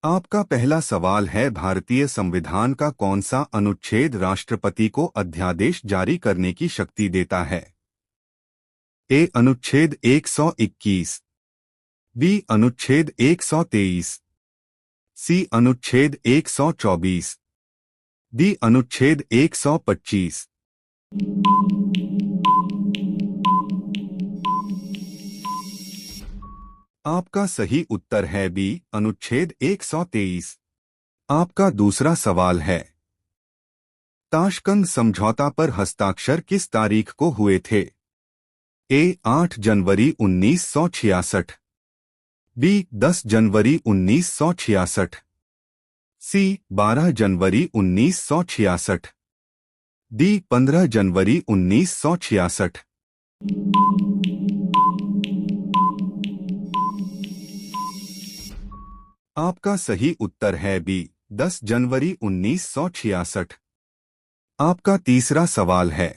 आपका पहला सवाल है, भारतीय संविधान का कौन सा अनुच्छेद राष्ट्रपति को अध्यादेश जारी करने की शक्ति देता है? ए अनुच्छेद 121, बी अनुच्छेद 123, सी अनुच्छेद 124, डी अनुच्छेद 125। आपका सही उत्तर है बी अनुच्छेद 123। आपका दूसरा सवाल है, ताशकंद समझौता पर हस्ताक्षर किस तारीख को हुए थे? ए 8 जनवरी 1966, बी 10 जनवरी 1966, सी 12 जनवरी 1966, डी 15 जनवरी 1966। आपका सही उत्तर है बी 10 जनवरी 1966। आपका तीसरा सवाल है,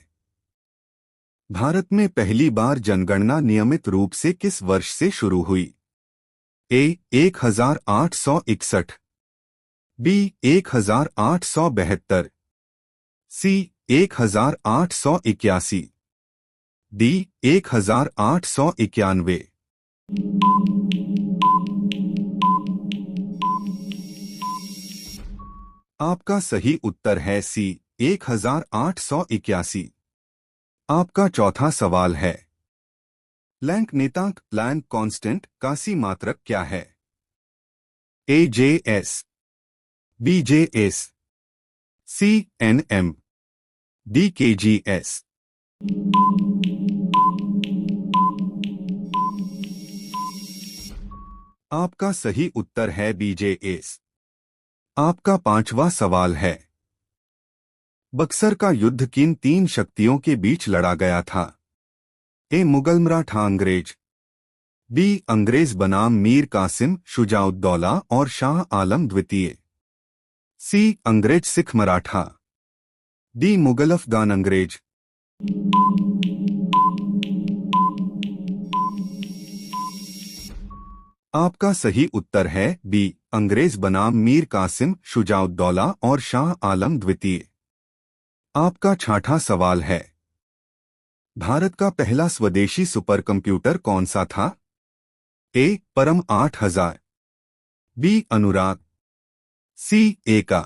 भारत में पहली बार जनगणना नियमित रूप से किस वर्ष से शुरू हुई? ए 1861, बी 1872, सी 1881, डी 1891। आपका सही उत्तर है सी 1881। आपका चौथा सवाल है, प्लैंक नेतांक प्लैंक कांस्टेंट का सी मात्रक क्या है? A J S, B J S, C N M, D K G S. आपका सही उत्तर है बी जे एस। आपका पांचवा सवाल है, बक्सर का युद्ध किन तीन शक्तियों के बीच लड़ा गया था? ए मुगल मराठा अंग्रेज, बी अंग्रेज बनाम मीर कासिम शुजाउद्दौला और शाह आलम द्वितीय, सी अंग्रेज सिख मराठा, डी मुगल अफगान अंग्रेज। आपका सही उत्तर है बी अंग्रेज बनाम मीर कासिम शुजाउद्दौला और शाह आलम द्वितीय। आपका छठा सवाल है, भारत का पहला स्वदेशी सुपर कंप्यूटर कौन सा था? ए परम 8000, बी अनुराग, सी एका,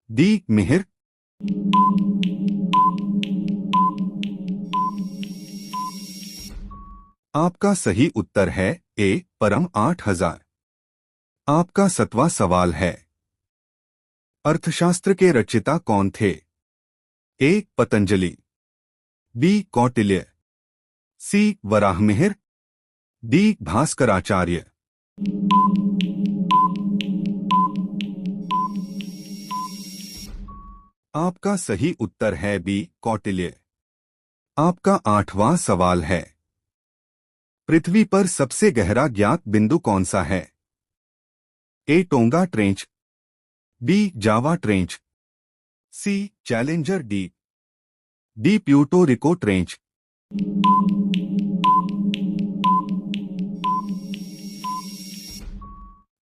डी मिहिर। आपका सही उत्तर है ए परम 8000। आपका सातवां सवाल है, अर्थशास्त्र के रचयिता कौन थे? ए पतंजलि, बी कौटिल्य, सी वराहमिहिर, डी भास्कराचार्य। आपका सही उत्तर है बी कौटिल्य। आपका आठवां सवाल है, पृथ्वी पर सबसे गहरा ज्ञात बिंदु कौन सा है? A Tonga trench, B Java trench, C Challenger deep, D Puerto Rico trench.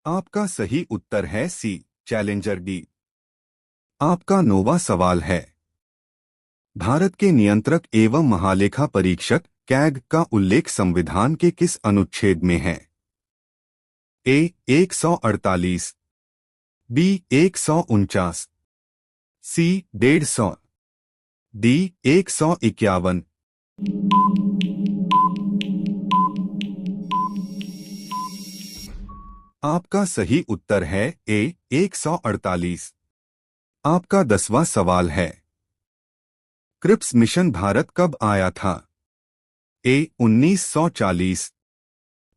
आपका सही उत्तर है सी चैलेंजर डीप। आपका नौवां सवाल है, भारत के नियंत्रक एवं महालेखा परीक्षक कैग का उल्लेख संविधान के किस अनुच्छेद में है? ए 148, बी 149, सी 150, डी 151। आपका सही उत्तर है ए 148। आपका 10वां सवाल है, क्रिप्स मिशन भारत कब आया था? ए 1940,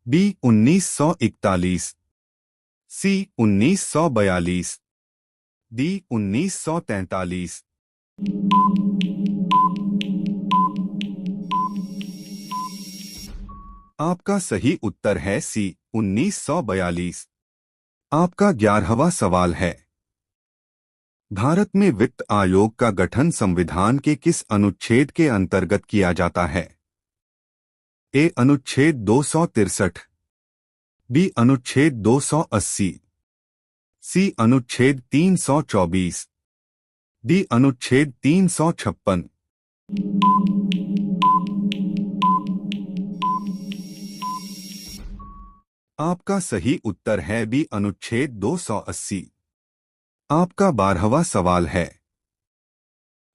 बी 1941, सी 1942, डी 1943। आपका सही उत्तर है सी 1942। आपका 11वां सवाल है, भारत में वित्त आयोग का गठन संविधान के किस अनुच्छेद के अंतर्गत किया जाता है? ए अनुच्छेद 263, बी अनुच्छेद 280, सी अनुच्छेद 324, डी अनुच्छेद 356। आपका सही उत्तर है बी अनुच्छेद 280। आपका 12वां सवाल है,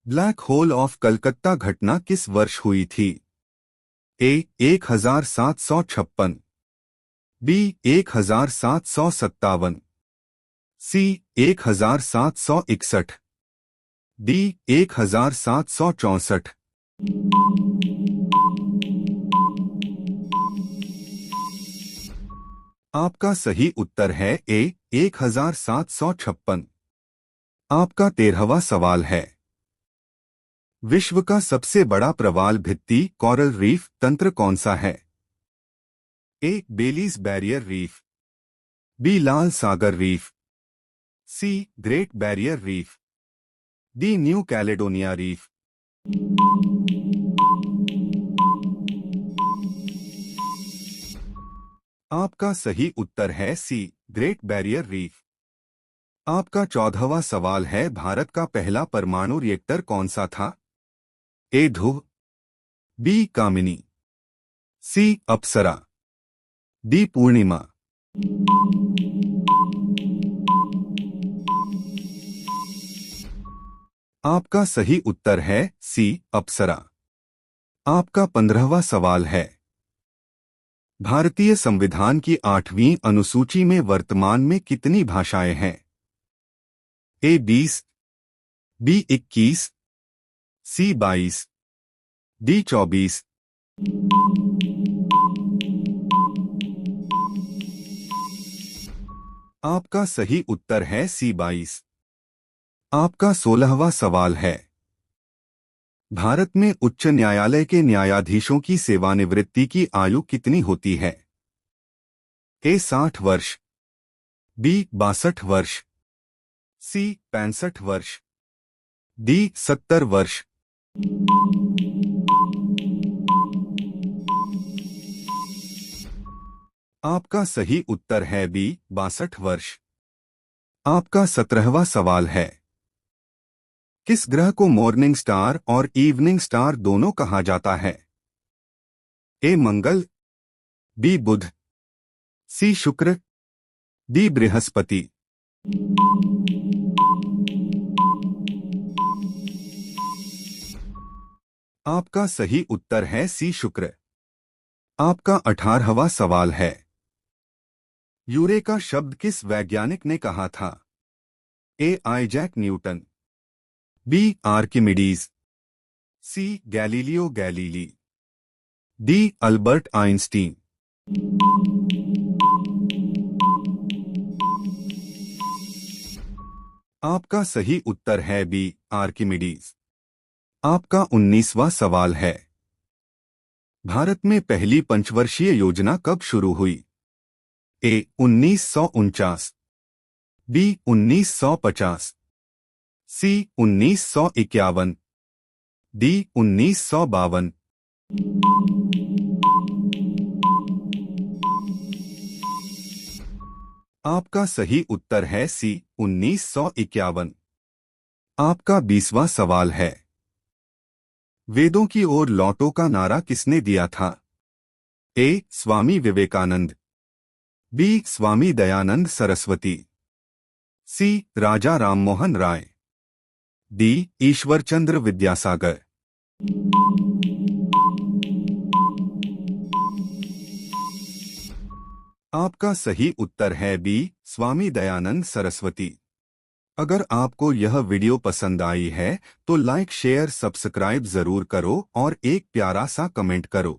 ब्लैक होल ऑफ कलकत्ता घटना किस वर्ष हुई थी? ए 1756, बी 1757, सी 1761, डी 1764। आपका सही उत्तर है ए 1756। आपका 13वां सवाल है, विश्व का सबसे बड़ा प्रवाल भित्ति कोरल रीफ तंत्र कौन सा है? A Belize barrier reef, B लाल सागर reef, C great barrier reef, D New Caledonia reef. आपका सही उत्तर है सी ग्रेट बैरियर रीफ। आपका 14वां सवाल है, भारत का पहला परमाणु रिएक्टर कौन सा था? ए ध्रुव, बी कामिनी, सी अप्सरा, डी पूर्णिमा। आपका सही उत्तर है सी अप्सरा। आपका 15वां सवाल है, भारतीय संविधान की 8वीं अनुसूची में वर्तमान में कितनी भाषाएं हैं? ए 20, बी 21, सी 22, डी 24। आपका सही उत्तर है सी 22। आपका 16वां सवाल है, भारत में उच्च न्यायालय के न्यायाधीशों की सेवानिवृत्ति की आयु कितनी होती है? ए 60 वर्ष, बी 62 वर्ष, सी 65 वर्ष, डी 70 वर्ष। आपका सही उत्तर है बी 62 वर्ष। आपका 17वां सवाल है, किस ग्रह को मॉर्निंग स्टार और इवनिंग स्टार दोनों कहा जाता है? ए मंगल, बी बुध, सी शुक्र, डी बृहस्पति। आपका सही उत्तर है सी शुक्र। आपका 18वां सवाल है, यूरेका शब्द किस वैज्ञानिक ने कहा था? A Isaac Newton, B Archimedes, C Galileo Galilei, D Albert Einstein. आपका सही उत्तर है बी आर्किमिडीज। आपका 19वां सवाल है, भारत में पहली पंचवर्षीय योजना कब शुरू हुई? ए 1949, बी 1950, सी 1951, डी 1952। आपका सही उत्तर है सी 1951। आपका 20वां सवाल है, वेदों की ओर लौटो का नारा किसने दिया था? ए स्वामी विवेकानंद, बी स्वामी दयानंद सरस्वती, सी राजा राममोहन राय, डी ईश्वरचंद्र विद्यासागर। आपका सही उत्तर है बी स्वामी दयानंद सरस्वती। अगर आपको यह वीडियो पसंद आई है तो लाइक शेयर सब्सक्राइब जरूर करो और एक प्यारा सा कमेंट करो।